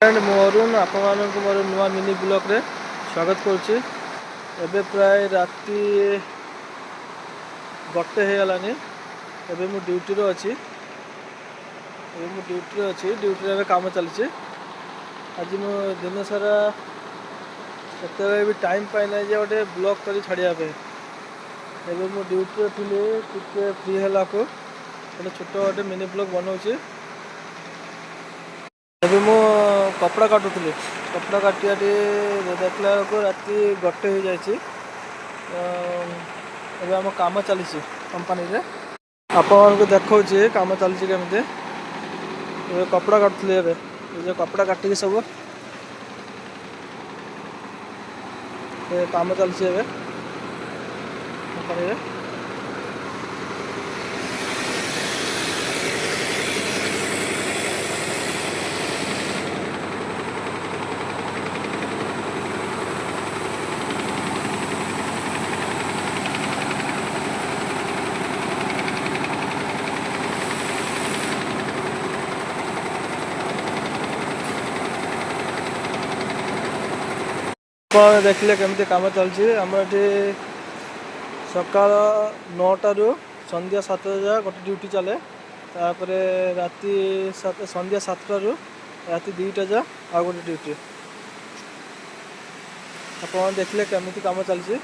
मोरुन आपको मोर नुआ mini blog रे स्वागत करुच्ची। एबे प्राय राति गोटे हो गलानी। एबे मु ड्यूटी रो अच्छी ड्यूटी रे काम चलची। आज मु दिन सारा एत भी टाइम पाई ना जे गोटे ब्लॉग कर छाड़िया पे। एबे मु ड्यूटी थी टिके फ्री है को गोटे छोट गोटे मिनी ब्लॉग बनाऊँगी। अभी मु कपड़ा काटुली कपड़ा काटिया देखला को राति गोटे हो जाए। आम कम चली कंपानी रे आपको देखा कम चलती केमी। कपड़ा काटुली जो कपड़ा काटिक सब कम चलती कंपानी रे। देखिले केमती कम चलती आम ये सका 9टा रू संध्या 7टा जा गोटे ड्यूटी चले। तापर राति संध्या 7टा रू राति 2टा जा आ गोटे ड्यूटी। आप देखिले केमती कम चलती।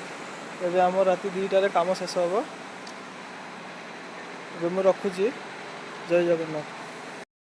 एबे आम राति 2टारे कम शेष हम। एबे मु रखुची। जय जगन्नाथ।